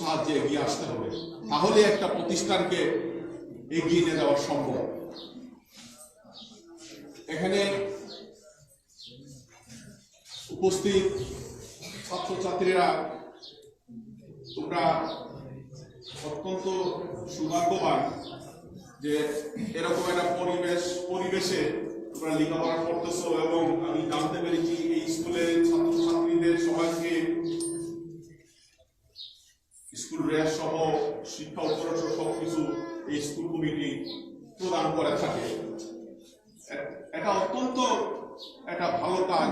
সাহায্যে এগিয়ে আসতে হবে, তাহলে একটা প্রতিষ্ঠানকে এগিয়ে নিয়ে যাওয়া সম্ভব। এখানে উপস্থিত ছাত্রছাত্রীরা, তোমরা অত্যন্ত সৌভাগ্যবান যে এরকম একটা পরিবেশে তোমরা লেখাপড়া করতেছো, এবং আমি জানতে পেরেছি এই স্কুলের ছাত্রছাত্রীদের সবাইকে স্কুল ড্রেস সহ শিক্ষা উপকরণ সবকিছু এই স্কুল কমিটি প্রদান করে থাকে। এটা অত্যন্ত একটা ভালো কাজ,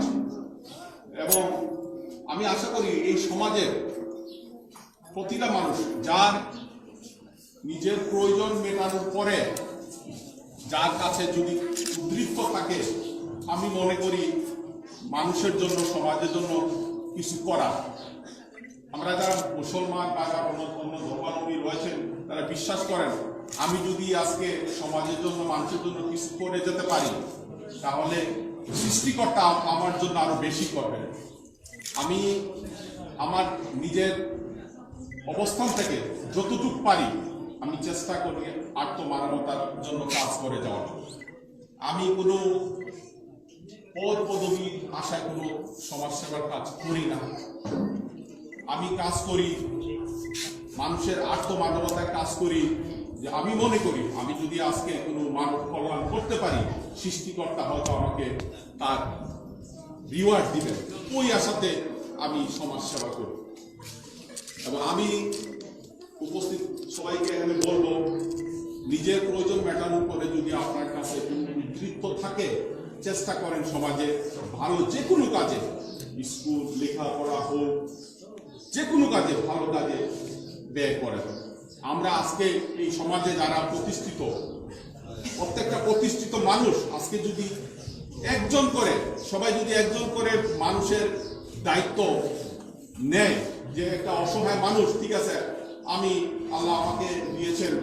এবং আমি আশা করি এই সমাজের প্রতিটা মানুষ যার নিজের প্রয়োজন মেটানোর পরে যার কাছে যদি উদ্বৃত্ত থাকে, আমি মনে করি মানুষের জন্য, সমাজের জন্য কিছু করা। আমরা যারা মুসলমান বা যারা অন্য ধর্মাবলম্বী রয়েছেন, তারা বিশ্বাস করেন আমি যদি আজকে সমাজের জন্য, মানুষের জন্য কিছু করে যেতে পারি, তাহলে সৃষ্টিকর্তা আমার জন্য আরো বেশি করবেন। আমি আমার নিজের অবস্থান থেকে যতটুকু পারি আমি চেষ্টা করি আত্মমানবতার জন্য কাজ করে যাওয়ার। আমি কোনো পদ পদবী আশায় কোনো সমাজসেবার কাজ করি না। আমি কাজ করি মানুষের আত্মমানবতায় কাজ করি, যে আমি মনে করি আমি যদি আজকে কোনো মানব কল্যাণ করতে পারি, সৃষ্টিকর্তা হয়তো আমাকে তার রিওয়ার্ড দিবেন। ওই আশাতে আমি সমাজ সেবা করি। এবং আমি উপস্থিত সবাইকে এখানে বলবো, নিজের প্রয়োজন মেটানোর পরে যদি আপনার কাছে উদ্বৃত্ত থাকে, চেষ্টা করেন সমাজে ভালো যে কোনো কাজে, স্কুল লেখাপড়া হোক, যে কোনো কাজে, ভালো কাজে ব্যয় করেন। আমরা আজকে এই সমাজে যারা প্রতিষ্ঠিত, প্রত্যেকটা প্রতিষ্ঠিত মানুষ আজকে যদি একজন করে, সবাই যদি একজন করে মানুষের দায়িত্ব নেয়, যে একটা অসহায় মানুষ, ঠিক আছে আমি আল্লাহ আমাকে দিয়েছেন,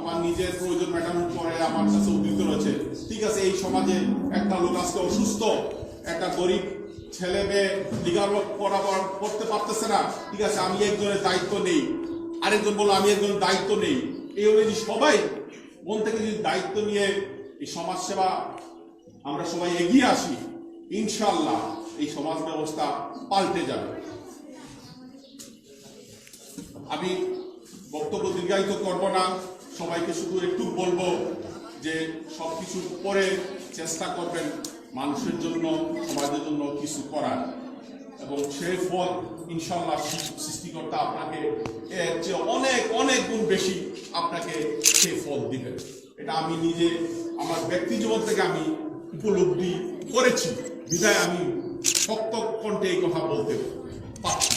আমার নিজের প্রয়োজন মেটানোর পরে আমার কাছে উদ্বৃত্ত রয়েছে, ঠিক আছে এই সমাজে একটা লোক আজকে অসুস্থ, একটা গরিব ছেলে মেয়ে লেখাপড়া করতে পারতেছে না, ঠিক আছে আমি একজনের দায়িত্ব নেই, আরেকজন বললো আমি একজনের দায়িত্ব নেই। এই অনুযায়ী সবাই মন থেকে যদি দায়িত্ব নিয়ে এই সমাজ সেবা আমরা সবাই এগিয়ে আসি, ইনশাআল্লাহ এই সমাজ ব্যবস্থা পাল্টে যাবে। আমি বক্তব্য দীর্ঘায়িত করব না, সবাইকে শুধু একটু বলবো যে সবকিছুর পরে চেষ্টা করবেন মানুষের জন্য, সমাজের জন্য কিছু করার, এবং সেই ফল ইনশাআল্লাহ সৃষ্টিকর্তা আপনাকে এর চেয়ে অনেক অনেক গুণ বেশি আপনাকে সেই ফল দিবেন। এটা আমি নিজে আমার ব্যক্তি জীবন থেকে আমি উপলব্ধি করেছি, বিধায় আমি শক্ত কণ্ঠে এই কথা বলতে পারছি।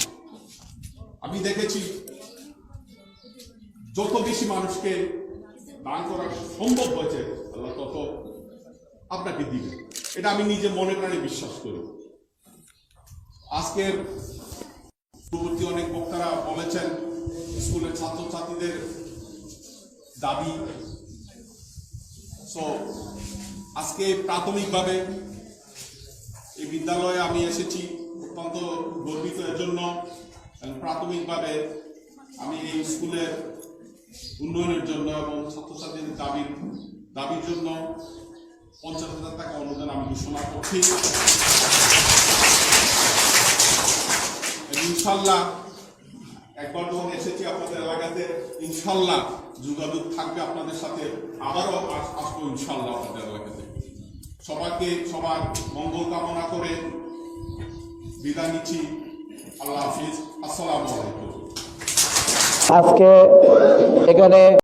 আমি দেখেছি যত বেশি মানুষকে দান করা সম্ভব হয়েছে, আল্লাহ তত আপনাকে দিবে। এটা আমি নিজে মনে প্রাণে বিশ্বাস করি। আজকের পূর্ববর্তী অনেক বক্তারা বলেছেন স্কুলের ছাত্রছাত্রীদের দাবি। আজকে প্রাথমিকভাবে এই বিদ্যালয়ে আমি এসেছি অত্যন্ত গর্বিত এর জন্য। প্রাথমিকভাবে আমি এই স্কুলের উন্নয়নের জন্য এবং ছাত্রছাত্রীদের দাবির জন্য 50,000 টাকা অনুদান আমি ঘোষণা করছি। ইনশাল্লাহ একবার যখন এসেছি আপনাদের এলাকাতে, ইনশাল্লাহ যোগাযোগ থাকবে আপনাদের সাথে, আবারও আসবো ইনশাল্লাহ আপনাদের এলাকাতে। সবাইকে সবার মঙ্গল কামনা করে বিদায় নিচ্ছি। আল্লাহ হাফিজ, আসসালামু আলাইকুম। আজকে এখানে